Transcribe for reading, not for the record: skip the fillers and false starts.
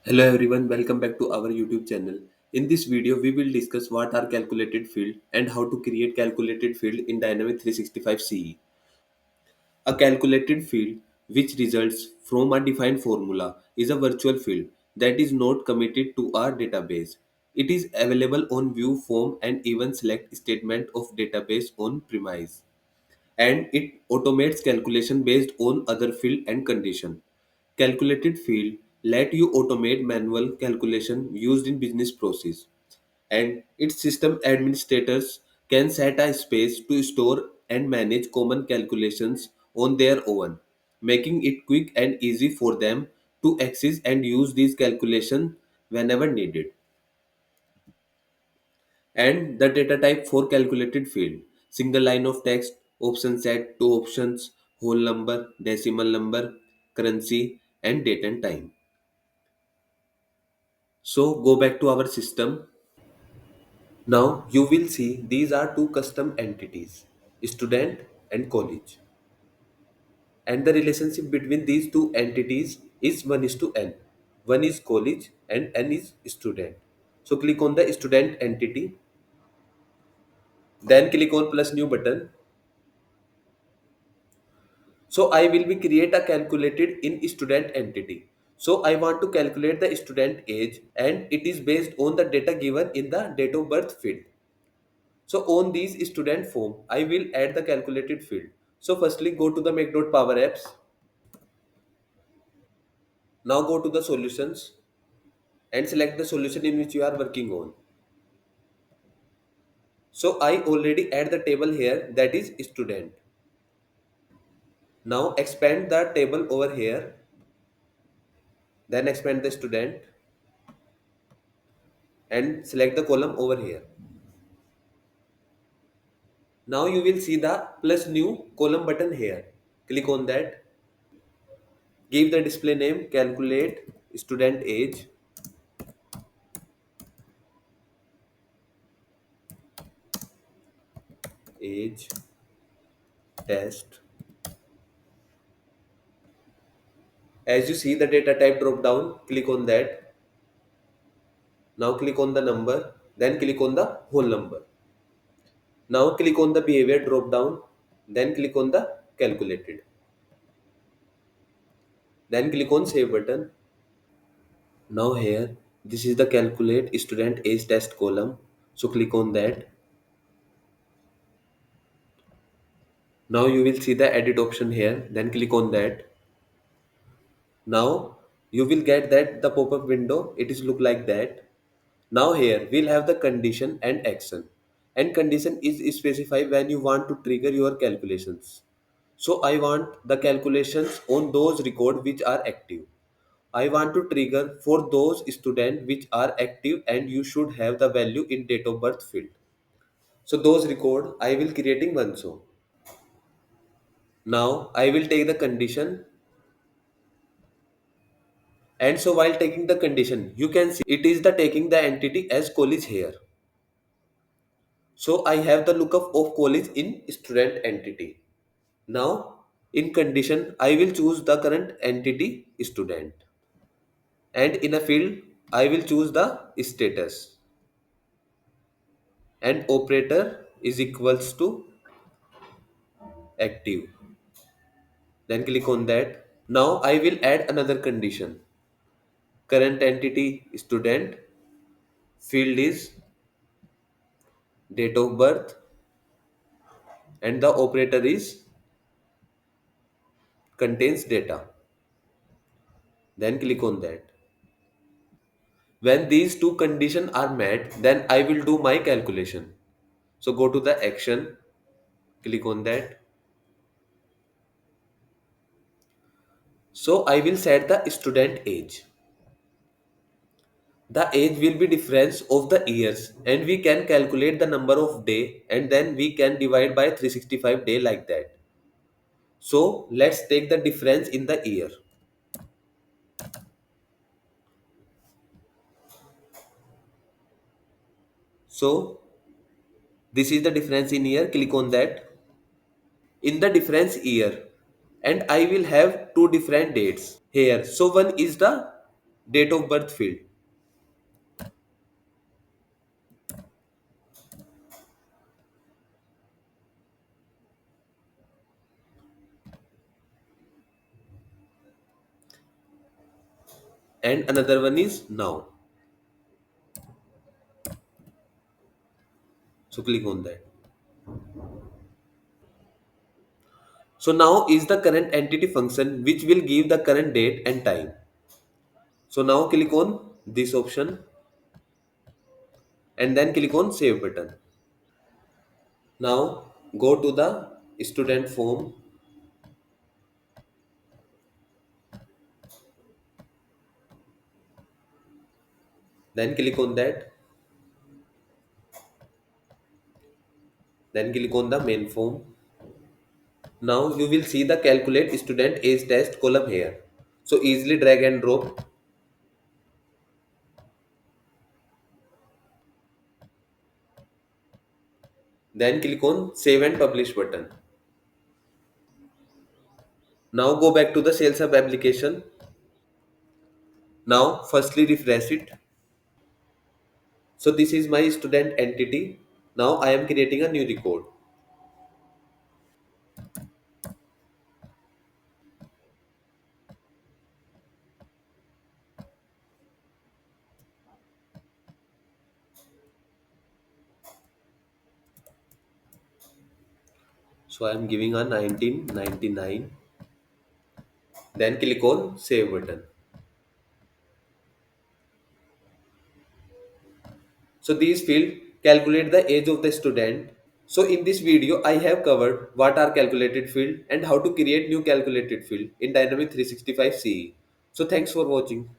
Hello everyone, welcome back to our YouTube channel. In this video, we will discuss what are calculated field and how to create calculated field in Dynamics 365 CE. A calculated field, which results from a defined formula, is a virtual field that is not committed to our database. It is available on view form and even select statement of database on premise, and it automates calculation based on other field and condition. Calculated field let you automate manual calculation used in business process, and its system administrators can set a space to store and manage common calculations on their own, making it quick and easy for them to access and use these calculations whenever needed. And the data type for calculated field: single line of text, option set, two options, whole number, decimal number, currency, and date and time. So go back to our system. Now you will see these are two custom entities, student and college, and the relationship between these two entities is 1 is to n. One is college and n is student. So click on the student entity, then click on plus new button. So I will be create a calculated in student entity. So I want to calculate the student age, and it is based on the data given in the date of birth field. So on these student form, I will add the calculated field. So firstly go to the Make.Power Apps. Now go to the solutions and select the solution in which you are working on. So I already add the table here, that is student. Now expand the table over here, then expand the student and select the column over here. Now you will see the plus new column button here. Click on that. Give the display name calculate student age test. As you see the data type drop down, click on that. Now click on the number, then click on the whole number. Now click on the behavior drop down, then click on the calculated. Then click on save button. Now here, this is the calculate student age test column. So click on that. Now you will see the edit option here. Then click on that. Now you will get that the pop-up window. It is look like that. Now here we'll have the condition and action. And condition is specified when you want to trigger your calculations. So I want the calculations on those record which are active. I want to trigger for those students which are active, and you should have the value in date of birth field. So those record I will creating one so. Now I will take the condition, and so while taking the condition you can see it is the taking the entity as college here. So I have the lookup of college in student entity. Now in condition I will choose the current entity student, and in a field I will choose the status, and operator is equals to active. Then click on that. Now I will add another condition. Current entity student, field is date of birth, and the operator is contains data. Then click on that. When these two conditions are met, then I will do my calculation. So go to the action, click on that. So I will set the student age. The age will be difference of the years, and we can calculate the number of day, and then we can divide by 365 day like that. So let's take the difference in the year. So This is the difference in year. Click on that. In the difference year, and I will have two different dates here. So one is the date of birth field, and another one is now. So click on that. So now is the current entity function which will give the current date and time. So now click on this option and then click on save button. Now go to the student form, then click on that, then click on the main form. Now you will see the calculate student age test column here. So easily drag and drop, then click on save and publish button. Now go back to the Sales Hub application. Now firstly refresh it. So this is my student entity. Now I am creating a new record. So I am giving a 1999. Then click on save button. So these field calculate the age of the student. So in this video I have covered what are calculated field and how to create new calculated field in Dynamics 365 CE. So thanks for watching.